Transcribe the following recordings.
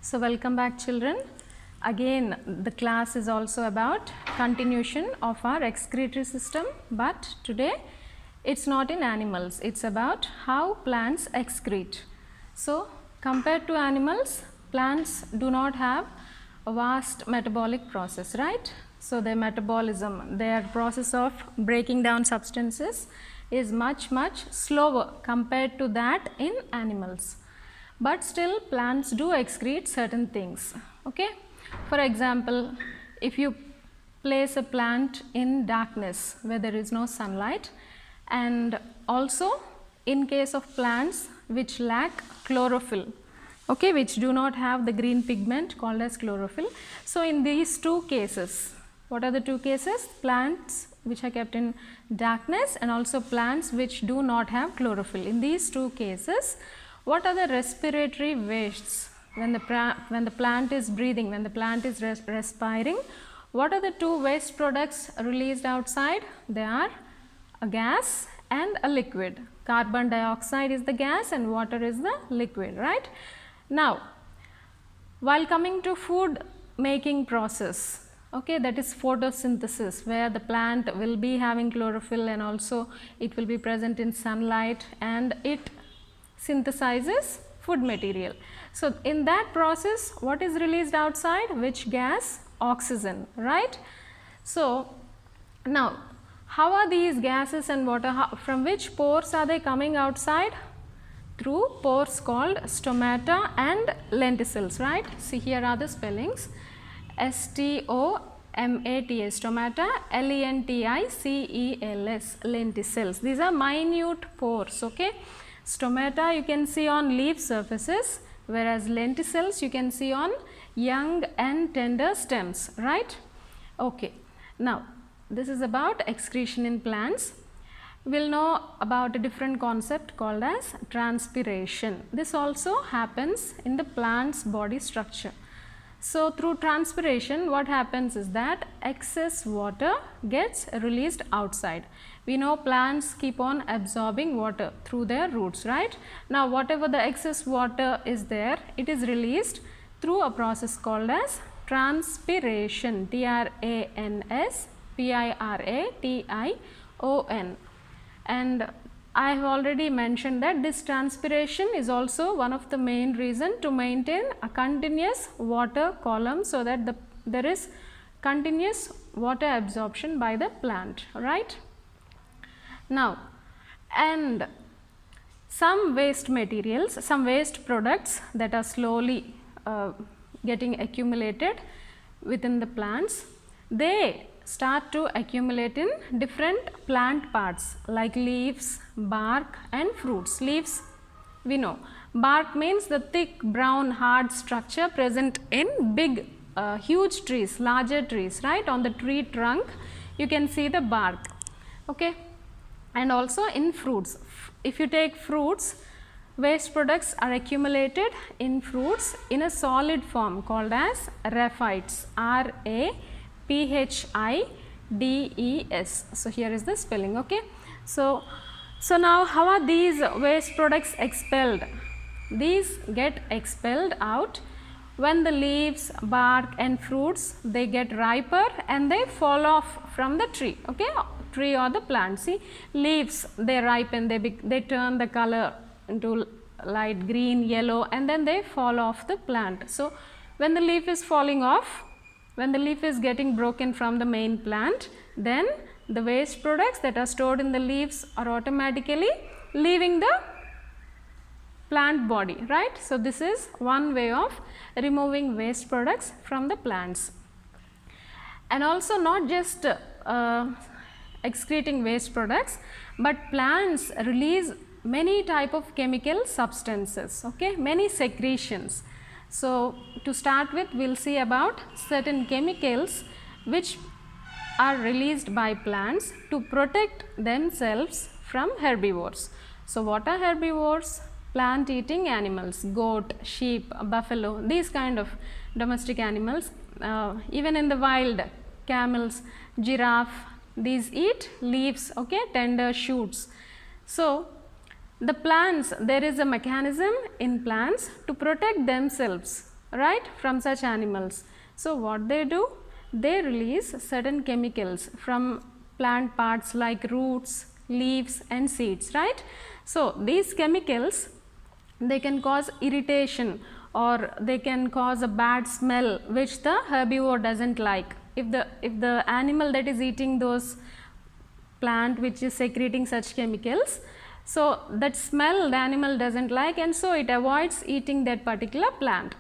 So, welcome back children. Again the class is also about continuation of our excretory system, but today it is not in animals, it is about how plants excrete. So, compared to animals, plants do not have a vast metabolic process, right. So, their metabolism, their process of breaking down substances is much slower compared to that in animals. But still plants do excrete certain things. Okay. For example, if you place a plant in darkness where there is no sunlight, and also in case of plants which lack chlorophyll, okay, which do not have the green pigment called as chlorophyll. So, in these two cases, what are the two cases? Plants which are kept in darkness and also plants which do not have chlorophyll. In these two cases, what are the respiratory wastes when the plant is breathing, when the plant is respiring? What are the two waste products released outside? They are a gas and a liquid. Carbon dioxide is the gas and water is the liquid, right? Now, while coming to food making process, okay, that is photosynthesis, where the plant will be having chlorophyll and also it will be present in sunlight and it synthesizes food material. So, in that process what is released outside? Which gas? Oxygen, right. So, now how are these gases and water, from which pores are they coming outside? Through pores called stomata and lenticels, right. See, here are the spellings: S-T-O-M-A-T-A, stomata, L-E-N-T-I-C-E-L-S, lenticels. These are minute pores, okay. Stomata you can see on leaf surfaces, whereas lenticels you can see on young and tender stems, right. Okay. Now, this is about excretion in plants. We will know about a different concept called as transpiration. This also happens in the plant's body structure. So, through transpiration what happens is that excess water gets released outside. We know plants keep on absorbing water through their roots, right. Now, whatever the excess water is there, it is released through a process called as transpiration, T-R-A-N-S-P-I-R-A-T-I-O-N. And I have already mentioned that this transpiration is also one of the main reason to maintain a continuous water column, so that there is continuous water absorption by the plant, right. Now, and some waste materials, some waste products that are slowly getting accumulated within the plants, they start to accumulate in different plant parts like leaves, bark and fruits. Leaves we know, bark means the thick brown hard structure present in big huge trees, larger trees, right. On the tree trunk you can see the bark, okay. And also in fruits, if you take fruits, waste products are accumulated in fruits in a solid form called as raphides, R-A-P-H-I-D-E-S. So, here is the spelling, okay. So now how are these waste products expelled? These get expelled out when the leaves, bark and fruits, they get riper and they fall off from the tree, okay, tree or the plant. See, leaves, they ripen, they turn the color into light green, yellow, and then they fall off the plant. So, when the leaf is falling off, when the leaf is getting broken from the main plant, then the waste products that are stored in the leaves are automatically leaving the plant body, right. So, this is one way of removing waste products from the plants. And also not just excreting waste products, but plants release many type of chemical substances, okay, many secretions. So, to start with, we will see about certain chemicals which are released by plants to protect themselves from herbivores. So, what are herbivores? Plant eating animals, goat, sheep, buffalo, these kind of domestic animals, even in the wild, camels, giraffe, these eat leaves, okay, tender shoots. So, the plants, there is a mechanism in plants to protect themselves right, from such animals. So what they do? They release certain chemicals from plant parts like roots, leaves and seeds, right. So these chemicals, they can cause irritation or they can cause a bad smell which the herbivore doesn't like. If the animal that is eating those plant which is secreting such chemicals, so that smell the animal doesn't like, and so it avoids eating that particular plant.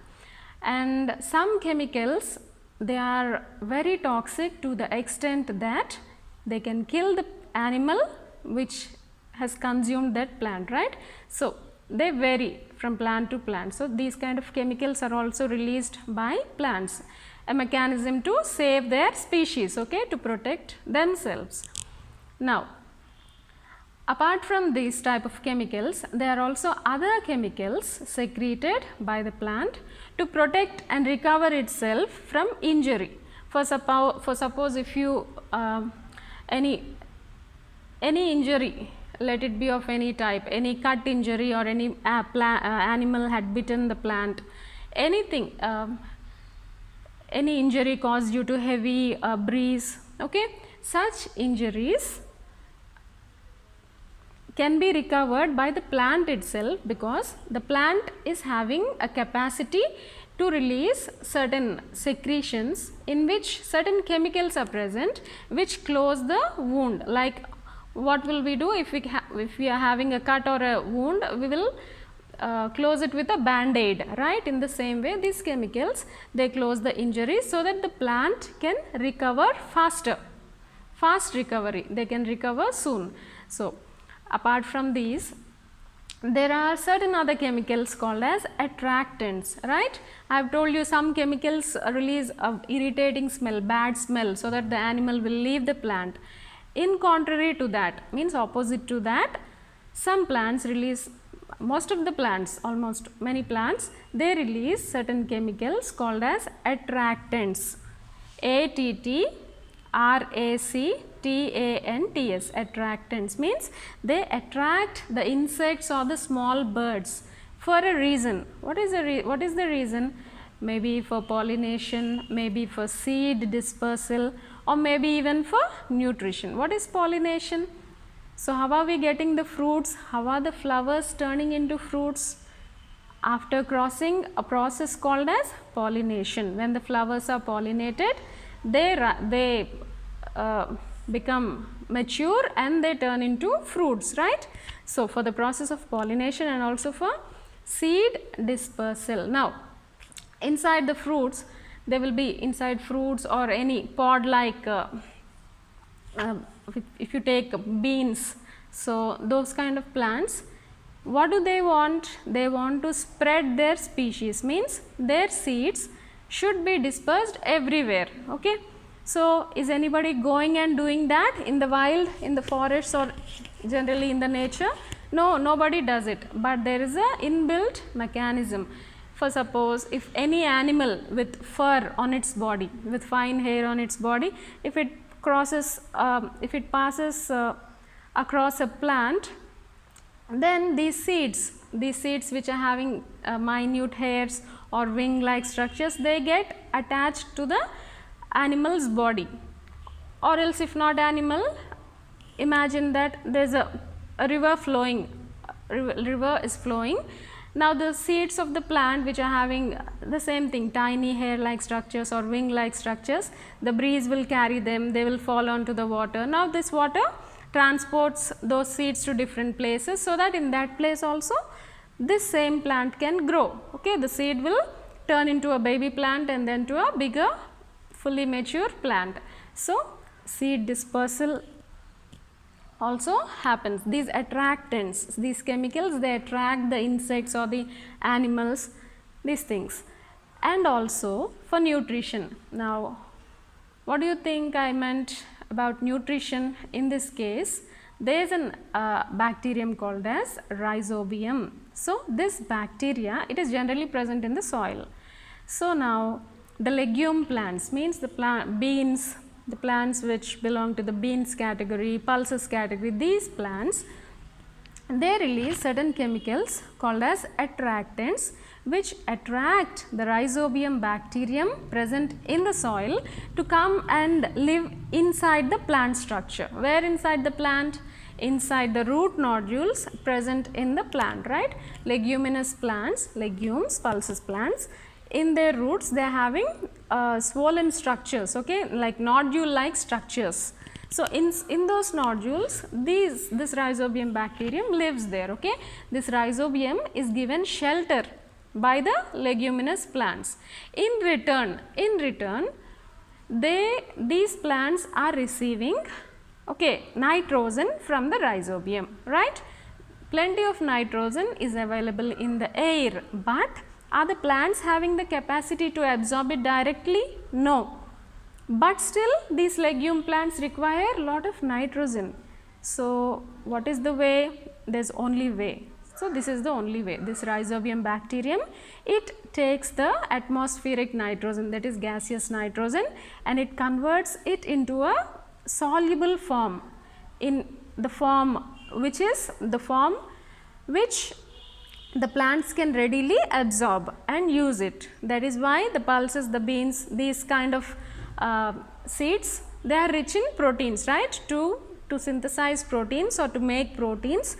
And some chemicals, they are very toxic to the extent that they can kill the animal which has consumed that plant, right. So they vary from plant to plant. So these kind of chemicals are also released by plants, a mechanism to save their species, okay, to protect themselves. Now apart from these type of chemicals, there are also other chemicals secreted by the plant to protect and recover itself from injury. For suppose if you any injury, let it be of any type, any cut injury or any animal had bitten the plant, anything, any injury caused due to heavy breeze, okay, such injuries can be recovered by the plant itself, because the plant is having a capacity to release certain secretions in which certain chemicals are present which close the wound. Like what will we do if we are having a cut or a wound, we will close it with a band-aid, right. In the same way, these chemicals, they close the injury so that the plant can recover faster, fast recovery, they can recover soon. So apart from these, there are certain other chemicals called as attractants, right. I have told you some chemicals release a irritating smell, bad smell, so that the animal will leave the plant. In contrary to that, means opposite to that, some plants release, most of the plants, almost many plants, they release certain chemicals called as attractants, ATTRACTANTS. Attractants means they attract the insects or the small birds for a reason. What is the reason? Maybe for pollination, maybe for seed dispersal, or maybe even for nutrition. What is pollination? So how are we getting the fruits? How are the flowers turning into fruits? After crossing a process called as pollination. When the flowers are pollinated, they become mature and they turn into fruits, right. So for the process of pollination and also for seed dispersal. Now inside the fruits, there will be inside fruits or any pod like if you take beans, so those kind of plants, what do they want? They want to spread their species, means their seeds should be dispersed everywhere, okay. So is anybody going and doing that in the wild, in the forests or generally in the nature? No, nobody does it, but there is a inbuilt mechanism. For suppose if any animal with fur on its body, with fine hair on its body, if it passes across a plant, then these seeds which are having minute hairs or wing like structures, they get attached to the animal's body. Or else if not animal, imagine that there is a river flowing, river is flowing. Now the seeds of the plant which are having the same thing, tiny hair like structures or wing like structures, the breeze will carry them, they will fall onto the water. Now this water transports those seeds to different places, so that in that place also this same plant can grow, okay. The seed will turn into a baby plant and then to a bigger fully mature plant. So seed dispersal also happens. These attractants, these chemicals, they attract the insects or the animals, these things. And also for nutrition. Now what do you think I meant about nutrition? In this case, there is an bacterium called as Rhizobium. So this bacteria, it is generally present in the soil. So now the legume plants, means the beans, the plants which belong to the beans category, pulses category, these plants, they release certain chemicals called as attractants which attract the rhizobium bacterium present in the soil to come and live inside the plant structure. Where inside the plant? Inside the root nodules present in the plant, right? Leguminous plants, legumes, pulses plants, in their roots they are having swollen structures, okay, like nodule like structures. So, in those nodules this rhizobium bacterium lives there, okay. This rhizobium is given shelter by the leguminous plants. In return these plants are receiving, okay, nitrogen from the rhizobium, right. Plenty of nitrogen is available in the air, but are the plants having the capacity to absorb it directly? No. But still these legume plants require a lot of nitrogen. So, what is the way? There is only way. So, this is the only way. This rhizobium bacterium, it takes the atmospheric nitrogen, that is gaseous nitrogen, and it converts it into a soluble form, in the form which is the form which the plants can readily absorb and use it. That is why the pulses, the beans, these kind of seeds, they are rich in proteins, right. To synthesize proteins or to make proteins,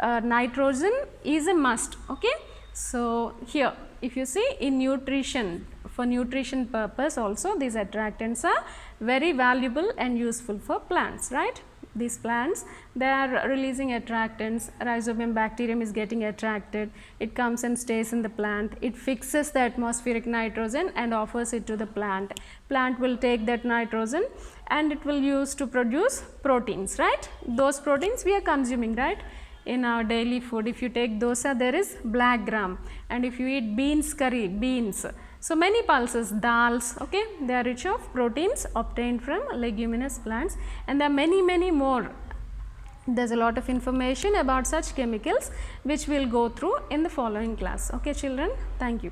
nitrogen is a must, okay. So, here if you see in nutrition, for nutrition purpose also these attractants are very valuable and useful for plants, right. These plants, they are releasing attractants, rhizobium bacterium is getting attracted, it comes and stays in the plant, it fixes the atmospheric nitrogen and offers it to the plant. Plant will take that nitrogen and it will use to produce proteins, right. Those proteins we are consuming, right, in our daily food. If you take dosa, there is black gram, and if you eat beans curry, beans. So, many pulses, dals, okay, they are rich of proteins obtained from leguminous plants, and there are many more. There is a lot of information about such chemicals which we will go through in the following class. Okay, children, thank you.